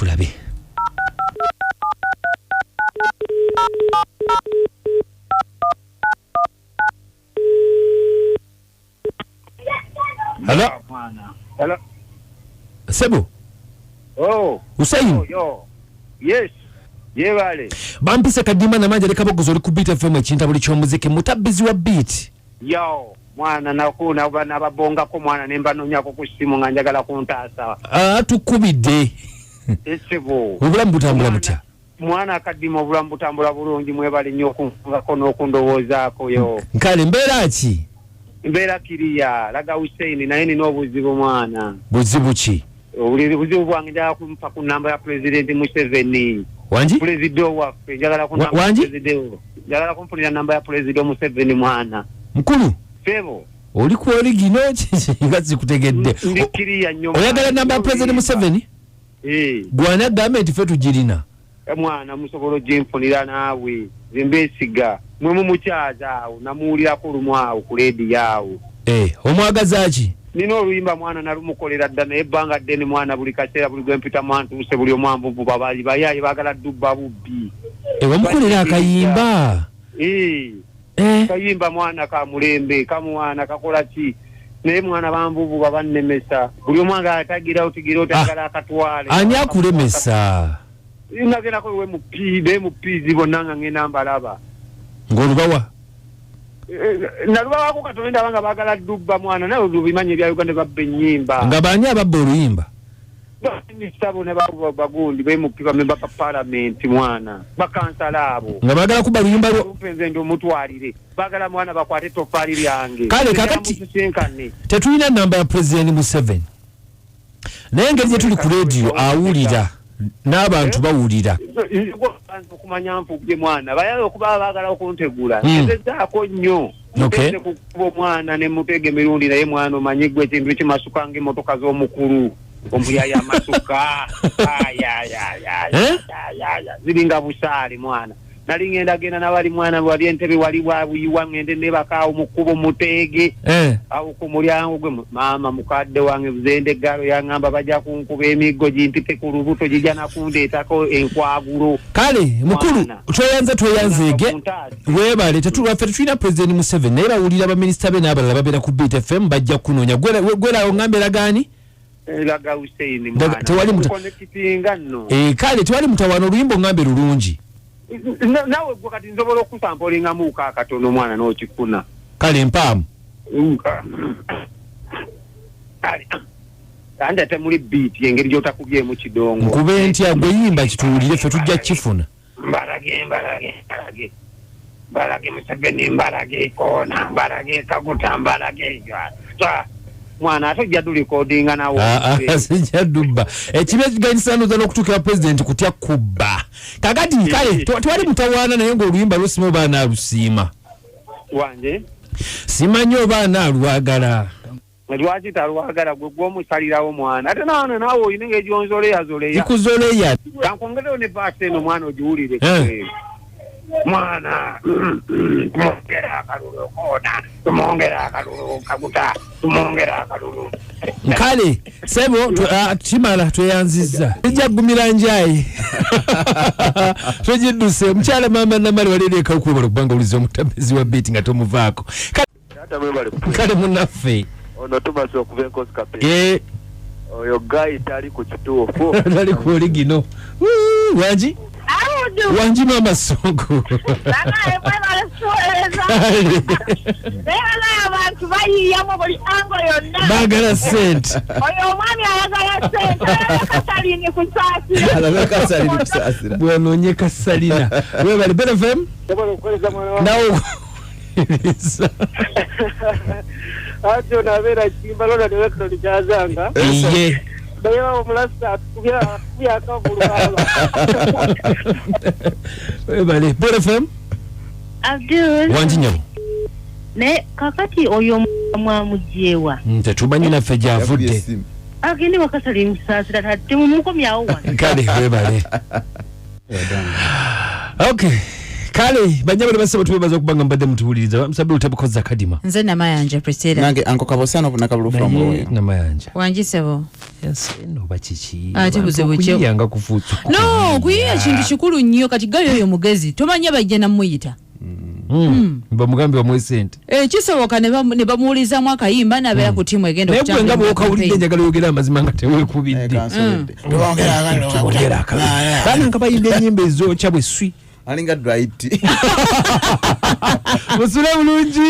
tulabe. Hello. Hello. Sebo. Oh. Usain. Oh, yo. Yes. Yevale. Bampise kadima na manja lekabogozo oli ku Beat FM ekinta buli kyomuziki mutabbizi wa beat. Yo. Mwana nakuna bana babonga ko mwana nemba nonyako ku simu nga njagala kuntaasa. Tukubidde. Sebo. Obulamu butambula mutya. Mwana akadima obulamu butambula bulungi mwebale nnyo okunfungako n'okundowoozaako yo. Nkale mbeera ki? Mbeera kiriya laga Hussein naye nina obuzibu mwana. Buzibu ki? Obuzibu bwange njagala kumpa ku namba ya President Museveni. Wanji? President waffe njagala ku namba ya President. Njagala kumpunira namba ya President Museveni mwana. Mkulu? Sebo. Oli ku origino ngazi kutegedde. Ndikiriya nnyo. Oyagala namba ya President Museveni? Gwana government fe tugirina. Mwana musobolo jimfunira naawe zimbesiga mwe mumukyaza awo namuulirako lumu awo ku ledi yawo omwagazaaki nina oluyimba mwana nalumukolera dda naye ebbanga ddene mwana buli kaseera buli gwempita mwantuuse buli omwanvuvu babali bayaye baagala dubba bubbi wamukolera akayimba kayimba mwana ka mulembe kamwana kakola ki naye mwana banvuvu babannemesa buli omwanga atagirawo tigirawo tagala akatwale ani akulemesa nagenda ko we mupizi bonanga ngenda mbalaba ngolubawa nalubawa ko katonda banga bagala dubba mwana nawe lubimanye bya Uganda babbe nyimba ngabanya ababba oluyimba ni sabo ne bagundi be mupiba memba pa parliament mwana bakansala abo ngabagala kuba luyimba lwo upenze ndo mutwalire bagala mwana bakwate tofali lyange kale kakati tetulina namba ya President Museveni naye ngeri tuli ku radio awulira n'abantu bawulira kumanya mpuge mwana bayayo kuba bagala okuntegula nzezaako nnyo okay kubo mwana ne mutege mirundi naye mwana omanyigwe ekintu ekimasukange emotoka z'omukulu omuyaya amasuka ziringa busaali mwana nali ngenda genda nabali mwana wali entebe wali wabuyiwa ngende nebakaawo mukubo mutege awo ku mulyango gwe mama mukadde wange buzende galo yangamba bajja kunkuba emiggo gimpite ku lubuto gijja nakundeetako enkwagulo kale mukulu tweyanzege webale tetulina President Museveni naye bawulira baminisita be n'abalala babeera ku Beat FM bajja kunoonya gwerawo ngambera gani laga Hussein mwana tewali kale tewali mutawaana oluyimba ngambe lulungi nawe gwe kati nsobola okusampolinga muuka akatono mwana n'okifuna kale mpaamu andi ate muli beat engeri gy'otakubyemu kidongo nkube ntya gwe yimba kituwulire ffe tujja kifuna mbalage Museveni mbalage koona mbalage kaguta mbalage mwana ate ojja recordinga nawo sijja dubba ekibe kiganisanoza n'okutuukira President kutya kubba kakati kale twali mutawaana naye ng'oluyimba lwosiima oba anaalusiima wanje simanyi oba anaalwagala lwaki talwagala gwe gw'omusalirawo mwana ate nawana naawe olina ng'egyonzoleyazoleya zikuzoleya kankwongerewo ne baasi eno mwana ogiwulire mwana tumongera akalulu koona tumongera akalulu kaguta tumongera akalulu nkale sebo kimala tweyanzizza ejja gumira njayi twejidduse omukyala mama namali waleereka okwebala okubanga oliza omutabezi wa Beat nga tomuvaako kale munnaffe ono tumaze okuva enkozi kape oyo gayi tali ku kituufu tali ku oligino wangi wanji mama songo bagala sente bwanonye kasalina webali Beat FM nawo ate nabera kimba lona ne record kyazanga iye bayo omulasa kubya kavulwa webali Beat FM Abdul wanji nyabo ne kakati oyo mwamujewa tetumanyi naffe gyavudde agende wakasali musasira tadde mumukomyawo kale webale okay kale banyabale basaba tubebaza okubanga mbadde mutuwuliriza msabe utabukoza kadima nze namayanja Priscilla nange anko kabosano na kabulu from Royo namayanja wanjisebo yes no bachichi ate buzibu kyo kuyanga kufutu no kuyiya kintu kikulu nnyo kati gayo yo mugezi tomanya bajja namuyita bamugambi wa mwesente kisoboka ne bamuulizamu akayimba nabeera ku timu egenda okutambula nga bw'okawulidde njagala oyogera amazima nga teweekubidde baana nga bayimba ennyimba ezokya bwe swi alinga dwight musule bulungi